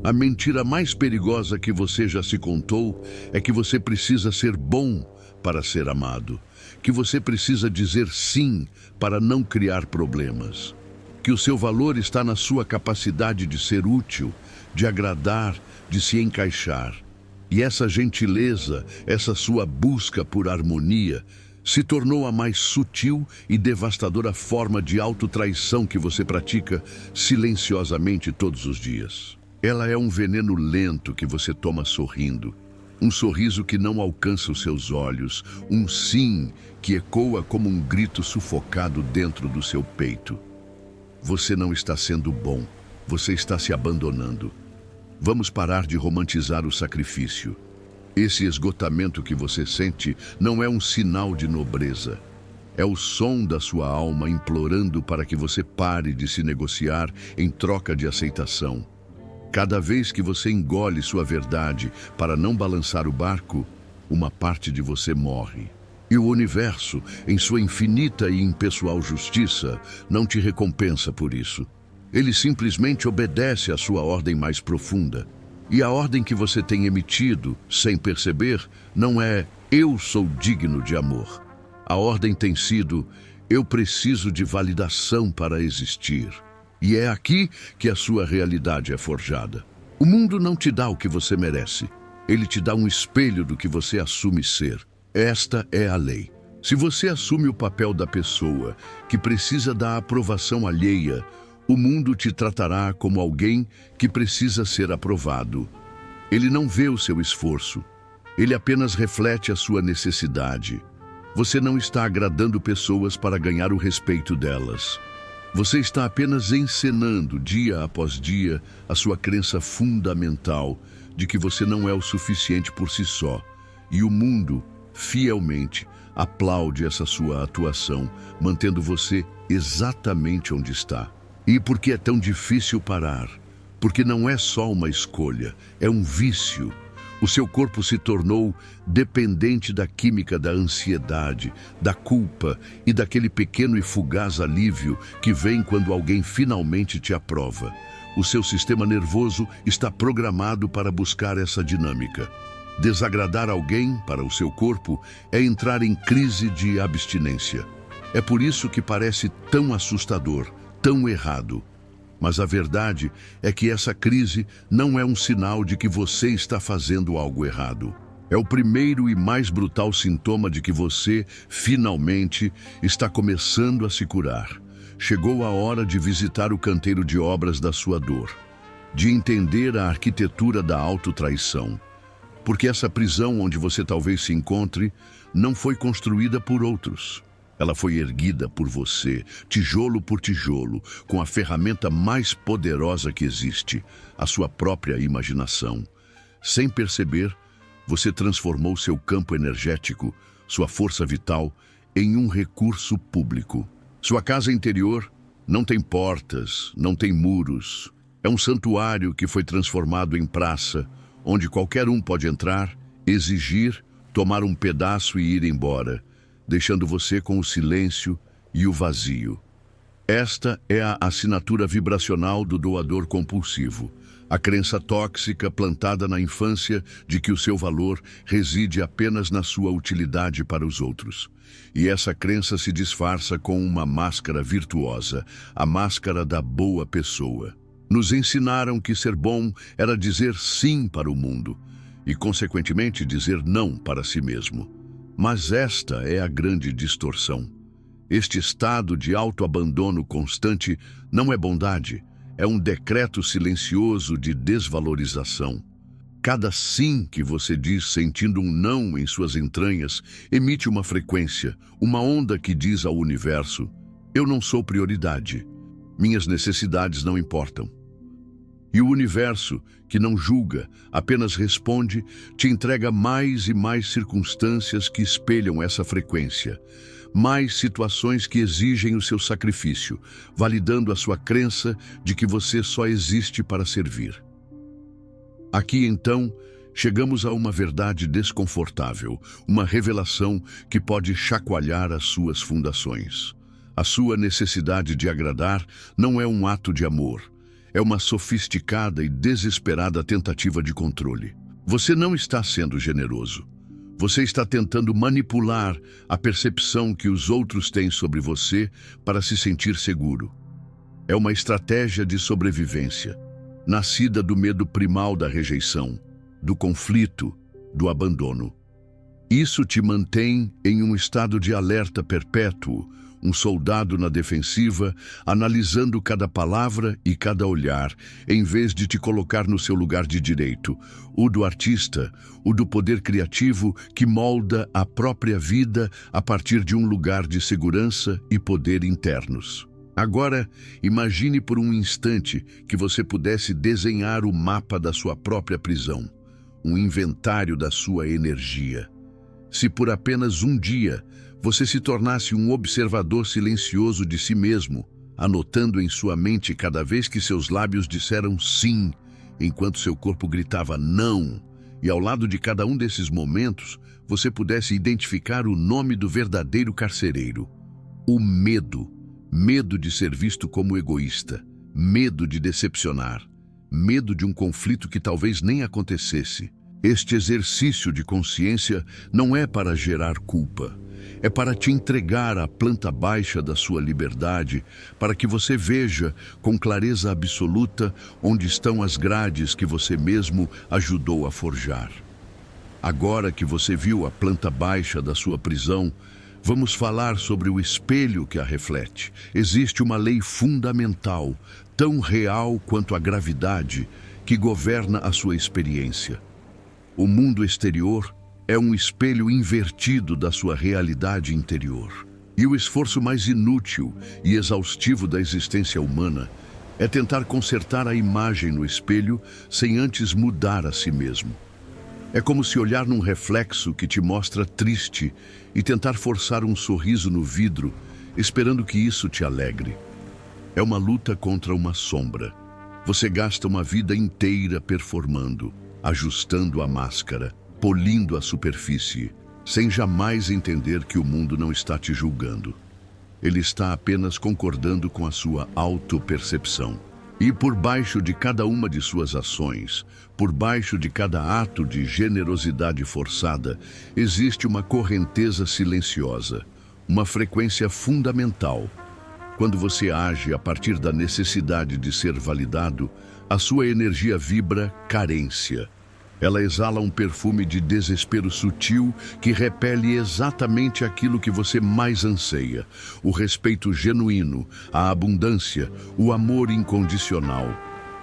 A mentira mais perigosa que você já se contou é que você precisa ser bom para ser amado, que você precisa dizer sim para não criar problemas, que o seu valor está na sua capacidade de ser útil, de agradar, de se encaixar. E essa gentileza, essa sua busca por harmonia, se tornou a mais sutil e devastadora forma de autotraição que você pratica silenciosamente todos os dias. Ela é um veneno lento que você toma sorrindo, um sorriso que não alcança os seus olhos, um sim que ecoa como um grito sufocado dentro do seu peito. Você não está sendo bom, você está se abandonando. Vamos parar de romantizar o sacrifício. Esse esgotamento que você sente não é um sinal de nobreza. É o som da sua alma implorando para que você pare de se negociar em troca de aceitação. Cada vez que você engole sua verdade para não balançar o barco, uma parte de você morre. E o universo, em sua infinita e impessoal justiça, não te recompensa por isso. Ele simplesmente obedece à sua ordem mais profunda. E a ordem que você tem emitido, sem perceber, não é "eu sou digno de amor". A ordem tem sido "eu preciso de validação para existir". E é aqui que a sua realidade é forjada. O mundo não te dá o que você merece. Ele te dá um espelho do que você assume ser. Esta é a lei. Se você assume o papel da pessoa que precisa da aprovação alheia, o mundo te tratará como alguém que precisa ser aprovado. Ele não vê o seu esforço. Ele apenas reflete a sua necessidade. Você não está agradando pessoas para ganhar o respeito delas. Você está apenas encenando, dia após dia, a sua crença fundamental de que você não é o suficiente por si só. E o mundo, fielmente, aplaude essa sua atuação, mantendo você exatamente onde está. E por que é tão difícil parar? Porque não é só uma escolha, é um vício. O seu corpo se tornou dependente da química da ansiedade, da culpa e daquele pequeno e fugaz alívio que vem quando alguém finalmente te aprova. O seu sistema nervoso está programado para buscar essa dinâmica. Desagradar alguém, para o seu corpo, é entrar em crise de abstinência. É por isso que parece tão assustador, tão errado. Mas a verdade é que essa crise não é um sinal de que você está fazendo algo errado. É o primeiro e mais brutal sintoma de que você, finalmente, está começando a se curar. Chegou a hora de visitar o canteiro de obras da sua dor, de entender a arquitetura da autotraição. Porque essa prisão onde você talvez se encontre não foi construída por outros. Ela foi erguida por você, tijolo por tijolo, com a ferramenta mais poderosa que existe, a sua própria imaginação. Sem perceber, você transformou seu campo energético, sua força vital, em um recurso público. Sua casa interior não tem portas, não tem muros. É um santuário que foi transformado em praça, onde qualquer um pode entrar, exigir, tomar um pedaço e ir embora, deixando você com o silêncio e o vazio. Esta é a assinatura vibracional do doador compulsivo, a crença tóxica plantada na infância de que o seu valor reside apenas na sua utilidade para os outros. E essa crença se disfarça com uma máscara virtuosa, a máscara da boa pessoa. Nos ensinaram que ser bom era dizer sim para o mundo e, consequentemente, dizer não para si mesmo. Mas esta é a grande distorção. Este estado de autoabandono constante não é bondade, é um decreto silencioso de desvalorização. Cada sim que você diz sentindo um não em suas entranhas emite uma frequência, uma onda que diz ao universo: eu não sou prioridade, minhas necessidades não importam. E o universo, que não julga, apenas responde, te entrega mais e mais circunstâncias que espelham essa frequência, mais situações que exigem o seu sacrifício, validando a sua crença de que você só existe para servir. Aqui, então, chegamos a uma verdade desconfortável, uma revelação que pode chacoalhar as suas fundações. A sua necessidade de agradar não é um ato de amor. é uma sofisticada e desesperada tentativa de controle. Você não está sendo generoso. Você está tentando manipular a percepção que os outros têm sobre você para se sentir seguro. É uma estratégia de sobrevivência, nascida do medo primal da rejeição, do conflito, do abandono. Isso te mantém em um estado de alerta perpétuo, um soldado na defensiva, analisando cada palavra e cada olhar, em vez de te colocar no seu lugar de direito, o do artista, o do poder criativo que molda a própria vida a partir de um lugar de segurança e poder internos. Agora, imagine por um instante que você pudesse desenhar o mapa da sua própria prisão, um inventário da sua energia. Se por apenas um dia você se tornasse um observador silencioso de si mesmo, anotando em sua mente cada vez que seus lábios disseram sim, enquanto seu corpo gritava não, e ao lado de cada um desses momentos, você pudesse identificar o nome do verdadeiro carcereiro: o medo. Medo de ser visto como egoísta, medo de decepcionar, medo de um conflito que talvez nem acontecesse. Este exercício de consciência não é para gerar culpa, é para te entregar à planta baixa da sua liberdade, para que você veja com clareza absoluta onde estão as grades que você mesmo ajudou a forjar. Agora que você viu a planta baixa da sua prisão, vamos falar sobre o espelho que a reflete. Existe uma lei fundamental, tão real quanto a gravidade, que governa a sua experiência. O mundo exterior é um espelho invertido da sua realidade interior. E o esforço mais inútil e exaustivo da existência humana é tentar consertar a imagem no espelho sem antes mudar a si mesmo. É como se olhar num reflexo que te mostra triste e tentar forçar um sorriso no vidro, esperando que isso te alegre. É uma luta contra uma sombra. Você gasta uma vida inteira performando, ajustando a máscara, polindo a superfície, sem jamais entender que o mundo não está te julgando. Ele está apenas concordando com a sua autopercepção. E por baixo de cada uma de suas ações, por baixo de cada ato de generosidade forçada, existe uma correnteza silenciosa, uma frequência fundamental. Quando você age a partir da necessidade de ser validado, a sua energia vibra carência. Ela exala um perfume de desespero sutil que repele exatamente aquilo que você mais anseia: o respeito genuíno, a abundância, o amor incondicional.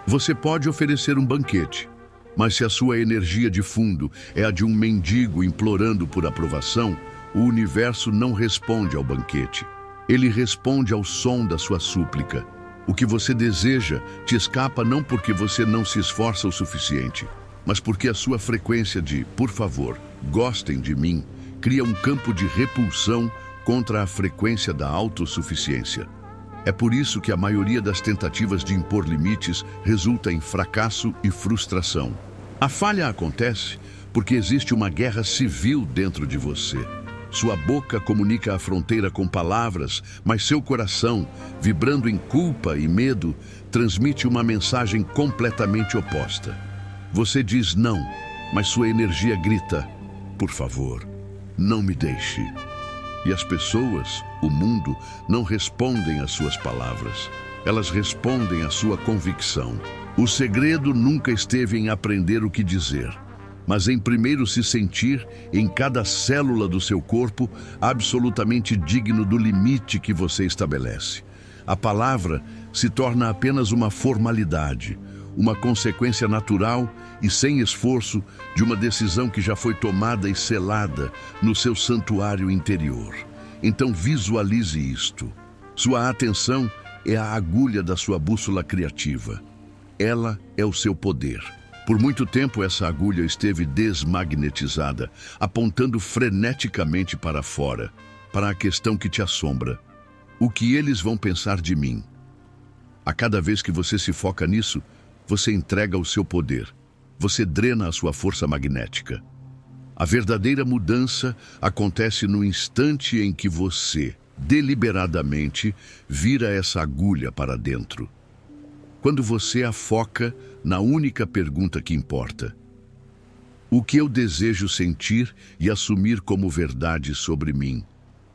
Você pode oferecer um banquete, mas se a sua energia de fundo é a de um mendigo implorando por aprovação, o universo não responde ao banquete. Ele responde ao som da sua súplica. O que você deseja te escapa não porque você não se esforça o suficiente, mas porque a sua frequência de "por favor, gostem de mim" cria um campo de repulsão contra a frequência da autossuficiência. É por isso que a maioria das tentativas de impor limites resulta em fracasso e frustração. A falha acontece porque existe uma guerra civil dentro de você. Sua boca comunica a fronteira com palavras, mas seu coração, vibrando em culpa e medo, transmite uma mensagem completamente oposta. Você diz não, mas sua energia grita: por favor, não me deixe. E as pessoas, o mundo, não respondem às suas palavras. Elas respondem à sua convicção. O segredo nunca esteve em aprender o que dizer, mas em primeiro se sentir, em cada célula do seu corpo, absolutamente digno do limite que você estabelece. A palavra se torna apenas uma formalidade, uma consequência natural e sem esforço de uma decisão que já foi tomada e selada no seu santuário interior. Então visualize isto. Sua atenção é a agulha da sua bússola criativa. Ela é o seu poder. Por muito tempo essa agulha esteve desmagnetizada, apontando freneticamente para fora, para a questão que te assombra. O que eles vão pensar de mim? A cada vez que você se foca nisso, você entrega o seu poder. Você drena a sua força magnética. A verdadeira mudança acontece no instante em que você, deliberadamente, vira essa agulha para dentro. quando você a foca na única pergunta que importa: o que eu desejo sentir e assumir como verdade sobre mim,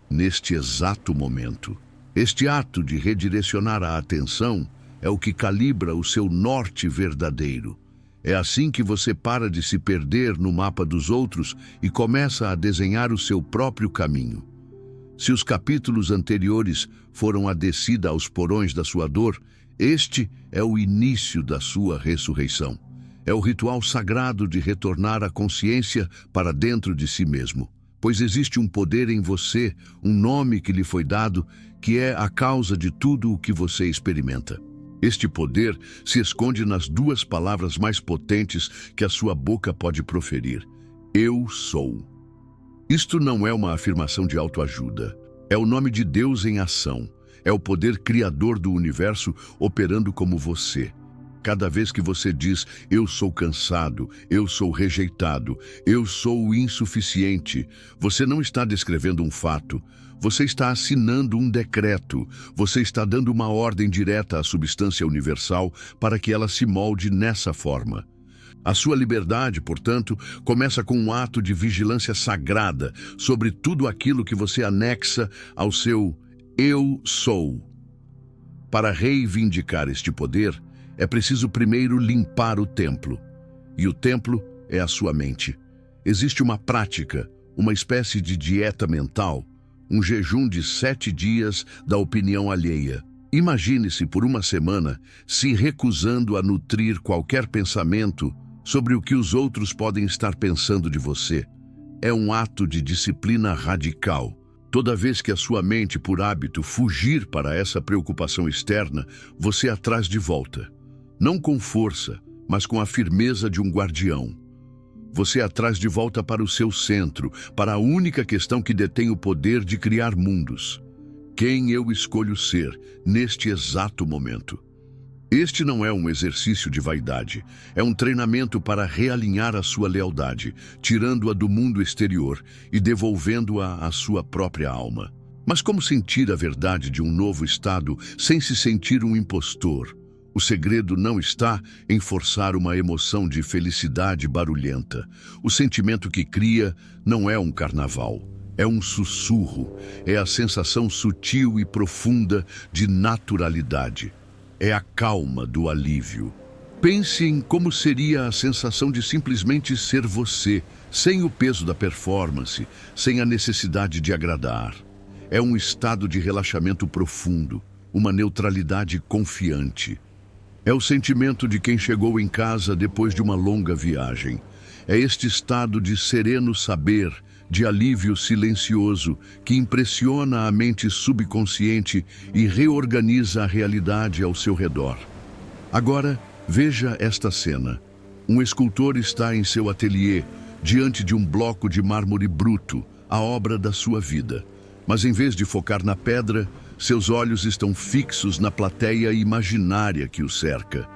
neste exato momento? Este ato de redirecionar a atenção é o que calibra o seu norte verdadeiro. É assim que você para de se perder no mapa dos outros e começa a desenhar o seu próprio caminho. Se os capítulos anteriores foram a descida aos porões da sua dor, este é o início da sua ressurreição. É o ritual sagrado de retornar a consciência para dentro de si mesmo, pois existe um poder em você, um nome que lhe foi dado, que é a causa de tudo o que você experimenta. Este poder se esconde nas duas palavras mais potentes que a sua boca pode proferir: eu sou. Isto não é uma afirmação de autoajuda. É o nome de Deus em ação. É o poder criador do universo operando como você. Cada vez que você diz: eu sou cansado, eu sou rejeitado, eu sou insuficiente, você não está descrevendo um fato. Você está assinando um decreto. Você está dando uma ordem direta à substância universal para que ela se molde nessa forma. A sua liberdade, portanto, começa com um ato de vigilância sagrada sobre tudo aquilo que você anexa ao seu eu sou. Para reivindicar este poder, é preciso primeiro limpar o templo. E o templo é a sua mente. Existe uma prática, uma espécie de dieta mental, um jejum de 7 dias da opinião alheia. Imagine-se por uma semana se recusando a nutrir qualquer pensamento sobre o que os outros podem estar pensando de você. É um ato de disciplina radical. Toda vez que a sua mente, por hábito, fugir para essa preocupação externa, você a traz de volta. Não com força, mas com a firmeza de um guardião. Você a traz de volta para o seu centro, para a única questão que detém o poder de criar mundos. Quem eu escolho ser neste exato momento? Este não é um exercício de vaidade, é um treinamento para realinhar a sua lealdade, tirando-a do mundo exterior e devolvendo-a à sua própria alma. Mas como sentir a verdade de um novo estado sem se sentir um impostor? O segredo não está em forçar uma emoção de felicidade barulhenta. O sentimento que cria não é um carnaval, é um sussurro, é a sensação sutil e profunda de naturalidade. É a calma do alívio. Pense em como seria a sensação de simplesmente ser você, sem o peso da performance, sem a necessidade de agradar. É um estado de relaxamento profundo, uma neutralidade confiante. É o sentimento de quem chegou em casa depois de uma longa viagem. É este estado de sereno saber, de alívio silencioso, que impressiona a mente subconsciente e reorganiza a realidade ao seu redor. Agora, veja esta cena. Um escultor está em seu ateliê, diante de um bloco de mármore bruto, a obra da sua vida. Mas em vez de focar na pedra, seus olhos estão fixos na plateia imaginária que o cerca.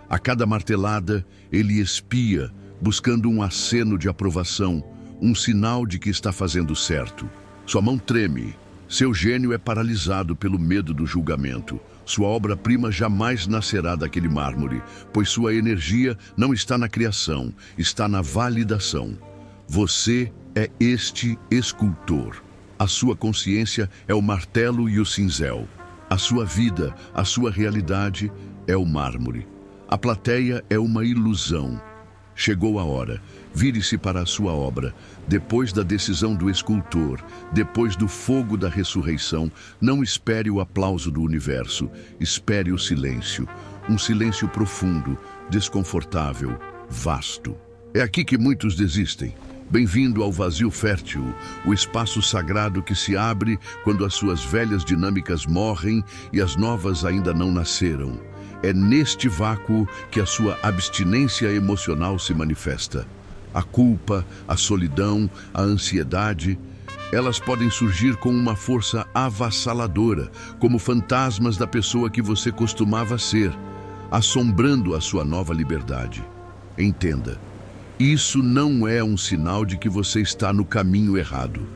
A cada martelada, ele espia, buscando um aceno de aprovação, um sinal de que está fazendo certo. Sua mão treme. Seu gênio é paralisado pelo medo do julgamento. Sua obra-prima jamais nascerá daquele mármore, pois sua energia não está na criação, está na validação. Você é este escultor. A sua consciência é o martelo e o cinzel. A sua vida, a sua realidade é o mármore. A plateia é uma ilusão. Chegou a hora. Vire-se para a sua obra. Depois da decisão do escultor, depois do fogo da ressurreição, não espere o aplauso do universo. Espere o silêncio. Um silêncio profundo, desconfortável, vasto. É aqui que muitos desistem. Bem-vindo ao vazio fértil, o espaço sagrado que se abre quando as suas velhas dinâmicas morrem e as novas ainda não nasceram. É neste vácuo que a sua abstinência emocional se manifesta. A culpa, a solidão, a ansiedade, elas podem surgir com uma força avassaladora, como fantasmas da pessoa que você costumava ser, assombrando a sua nova liberdade. Entenda. Isso não é um sinal de que você está no caminho errado.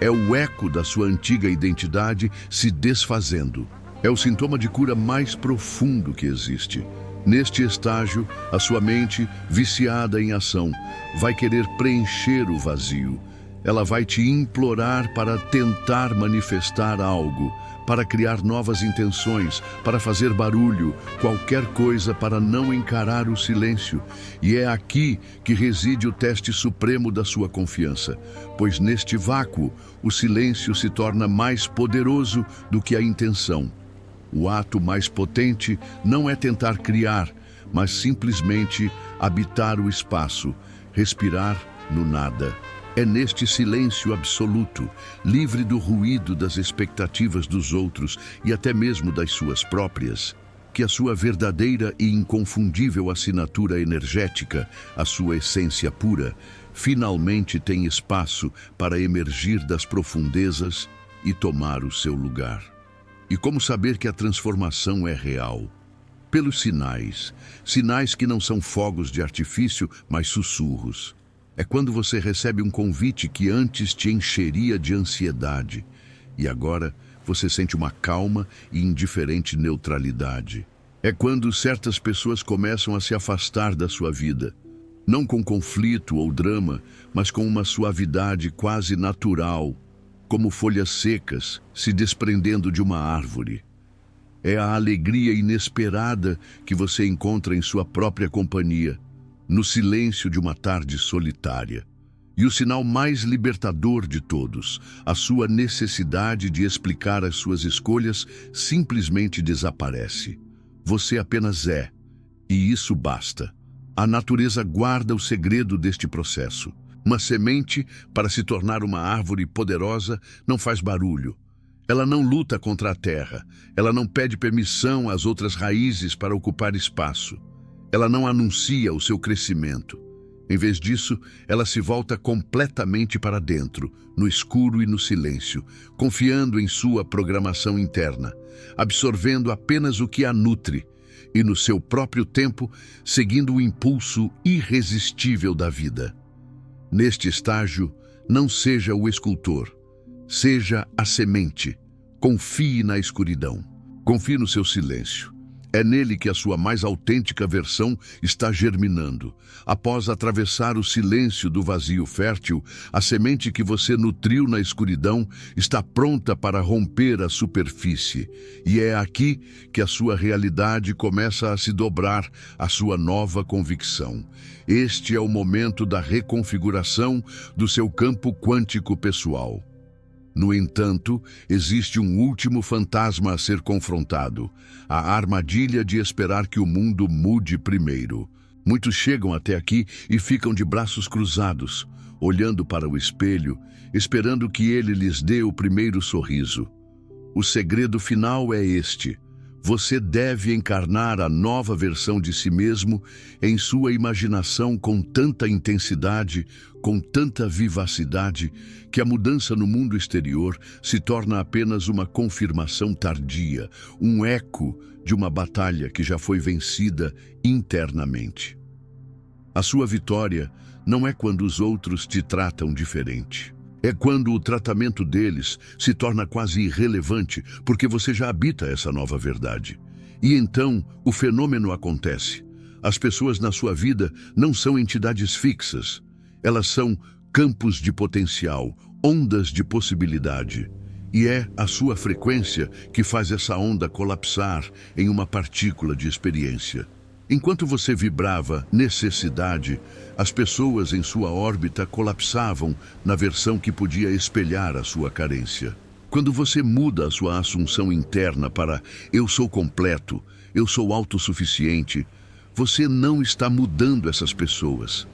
É o eco da sua antiga identidade se desfazendo. É o sintoma de cura mais profundo que existe. Neste estágio, a sua mente, viciada em ação, vai querer preencher o vazio. Ela vai te implorar para tentar manifestar algo, para criar novas intenções, para fazer barulho, qualquer coisa para não encarar o silêncio. E é aqui que reside o teste supremo da sua confiança, pois neste vácuo, o silêncio se torna mais poderoso do que a intenção. O ato mais potente não é tentar criar, mas simplesmente habitar o espaço, respirar no nada. É neste silêncio absoluto, livre do ruído das expectativas dos outros e até mesmo das suas próprias, que a sua verdadeira e inconfundível assinatura energética, a sua essência pura, finalmente tem espaço para emergir das profundezas e tomar o seu lugar. E como saber que a transformação é real? Pelos sinais. Sinais que não são fogos de artifício, mas sussurros. É quando você recebe um convite que antes te encheria de ansiedade e agora você sente uma calma e indiferente neutralidade. É quando certas pessoas começam a se afastar da sua vida, não com conflito ou drama, mas com uma suavidade quase natural, como folhas secas se desprendendo de uma árvore. É a alegria inesperada que você encontra em sua própria companhia, no silêncio de uma tarde solitária. E o sinal mais libertador de todos, a sua necessidade de explicar as suas escolhas, simplesmente desaparece. Você apenas é, e isso basta. A natureza guarda o segredo deste processo. Uma semente, para se tornar uma árvore poderosa, não faz barulho. Ela não luta contra a terra. Ela não pede permissão às outras raízes para ocupar espaço. Ela não anuncia o seu crescimento. Em vez disso, ela se volta completamente para dentro, no escuro e no silêncio, confiando em sua programação interna, absorvendo apenas o que a nutre e, no seu próprio tempo, seguindo o impulso irresistível da vida. Neste estágio, não seja o escultor, seja a semente. Confie na escuridão, confie no seu silêncio. É nele que a sua mais autêntica versão está germinando. Após atravessar o silêncio do vazio fértil, a semente que você nutriu na escuridão está pronta para romper a superfície. E é aqui que a sua realidade começa a se dobrar à sua nova convicção. Este é o momento da reconfiguração do seu campo quântico pessoal. No entanto, existe um último fantasma a ser confrontado: a armadilha de esperar que o mundo mude primeiro. Muitos chegam até aqui e ficam de braços cruzados, olhando para o espelho, esperando que ele lhes dê o primeiro sorriso. O segredo final é este: você deve encarnar a nova versão de si mesmo em sua imaginação com tanta intensidade, com tanta vivacidade, que a mudança no mundo exterior se torna apenas uma confirmação tardia, um eco de uma batalha que já foi vencida internamente. A sua vitória não é quando os outros te tratam diferente. É quando o tratamento deles se torna quase irrelevante, porque você já habita essa nova verdade. E então o fenômeno acontece. As pessoas na sua vida não são entidades fixas. Elas são campos de potencial, ondas de possibilidade. E é a sua frequência que faz essa onda colapsar em uma partícula de experiência. Enquanto você vibrava necessidade, as pessoas em sua órbita colapsavam na versão que podia espelhar a sua carência. Quando você muda a sua assunção interna para "eu sou completo, eu sou autossuficiente", você não está mudando essas pessoas.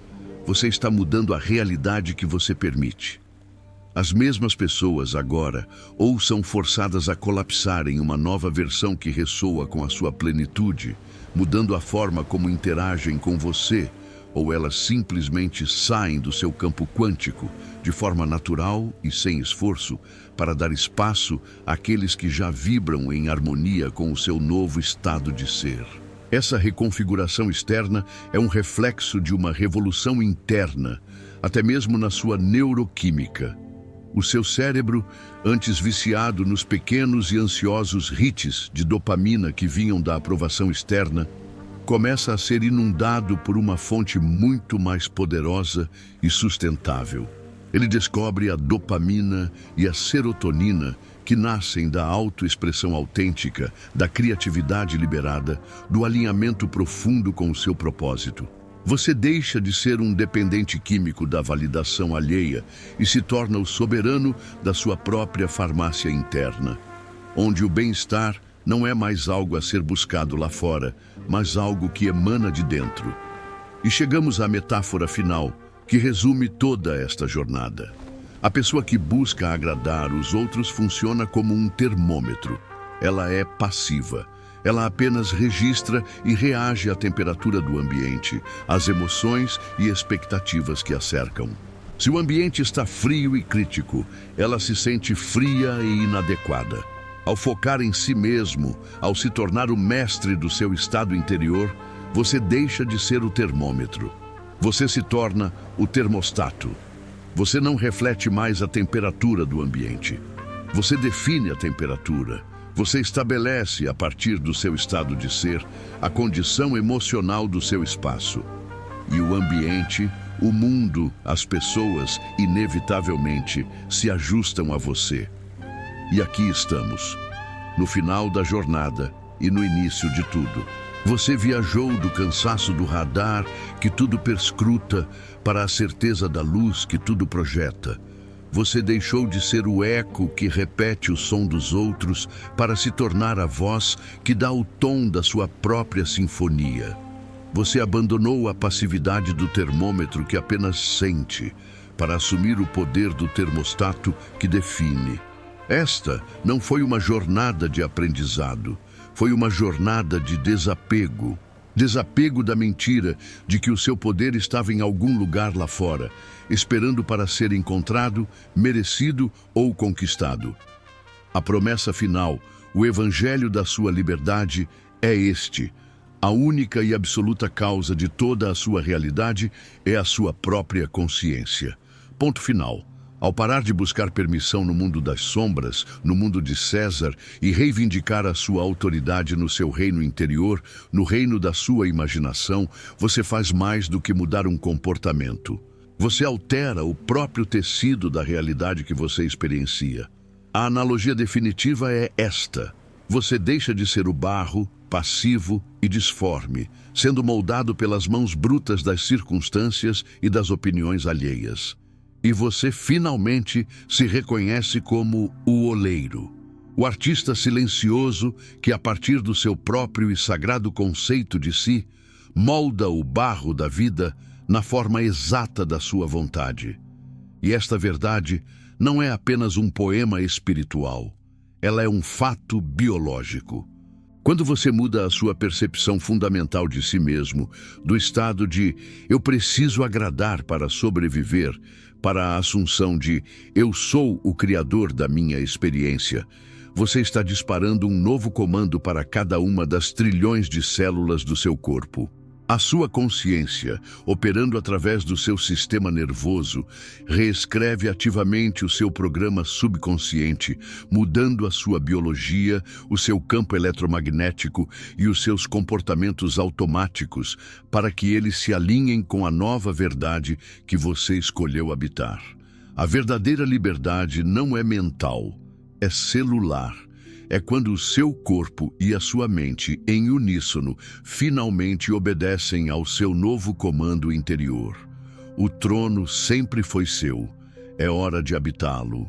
Você está mudando a realidade que você permite. As mesmas pessoas agora ou são forçadas a colapsar em uma nova versão que ressoa com a sua plenitude, mudando a forma como interagem com você, ou elas simplesmente saem do seu campo quântico, de forma natural e sem esforço, para dar espaço àqueles que já vibram em harmonia com o seu novo estado de ser. Essa reconfiguração externa é um reflexo de uma revolução interna, até mesmo na sua neuroquímica. O seu cérebro, antes viciado nos pequenos e ansiosos hits de dopamina que vinham da aprovação externa, começa a ser inundado por uma fonte muito mais poderosa e sustentável. Ele descobre a dopamina e a serotonina que nascem da autoexpressão autêntica, da criatividade liberada, do alinhamento profundo com o seu propósito. Você deixa de ser um dependente químico da validação alheia e se torna o soberano da sua própria farmácia interna, onde o bem-estar não é mais algo a ser buscado lá fora, mas algo que emana de dentro. E chegamos à metáfora final, que resume toda esta jornada. A pessoa que busca agradar os outros funciona como um termômetro. Ela é passiva. Ela apenas registra e reage à temperatura do ambiente, às emoções e expectativas que a cercam. Se o ambiente está frio e crítico, ela se sente fria e inadequada. Ao focar em si mesmo, ao se tornar o mestre do seu estado interior, você deixa de ser o termômetro. Você se torna o termostato. Você não reflete mais a temperatura do ambiente. Você define a temperatura. Você estabelece, a partir do seu estado de ser, a condição emocional do seu espaço. E o ambiente, o mundo, as pessoas, inevitavelmente, se ajustam a você. E aqui estamos, no final da jornada e no início de tudo. Você viajou do cansaço do radar, que tudo perscruta, para a certeza da luz que tudo projeta. Você deixou de ser o eco que repete o som dos outros para se tornar a voz que dá o tom da sua própria sinfonia. Você abandonou a passividade do termômetro que apenas sente para assumir o poder do termostato que define. Esta não foi uma jornada de aprendizado, foi uma jornada de desapego. Desapego da mentira de que o seu poder estava em algum lugar lá fora, esperando para ser encontrado, merecido ou conquistado. A promessa final, o evangelho da sua liberdade, é este. A única e absoluta causa de toda a sua realidade é a sua própria consciência. Ponto final. Ao parar de buscar permissão no mundo das sombras, no mundo de César, e reivindicar a sua autoridade no seu reino interior, no reino da sua imaginação, você faz mais do que mudar um comportamento. Você altera o próprio tecido da realidade que você experiencia. A analogia definitiva é esta. Você deixa de ser o barro, passivo e disforme, sendo moldado pelas mãos brutas das circunstâncias e das opiniões alheias. E você finalmente se reconhece como o oleiro, o artista silencioso que, a partir do seu próprio e sagrado conceito de si, molda o barro da vida na forma exata da sua vontade. E esta verdade não é apenas um poema espiritual, ela é um fato biológico. Quando você muda a sua percepção fundamental de si mesmo, do estado de "eu preciso agradar para sobreviver", para a assunção de "eu sou o criador da minha experiência", você está disparando um novo comando para cada uma das trilhões de células do seu corpo. A sua consciência, operando através do seu sistema nervoso, reescreve ativamente o seu programa subconsciente, mudando a sua biologia, o seu campo eletromagnético e os seus comportamentos automáticos para que eles se alinhem com a nova verdade que você escolheu habitar. A verdadeira liberdade não é mental, é celular. É quando o seu corpo e a sua mente, em uníssono, finalmente obedecem ao seu novo comando interior. O trono sempre foi seu. É hora de habitá-lo.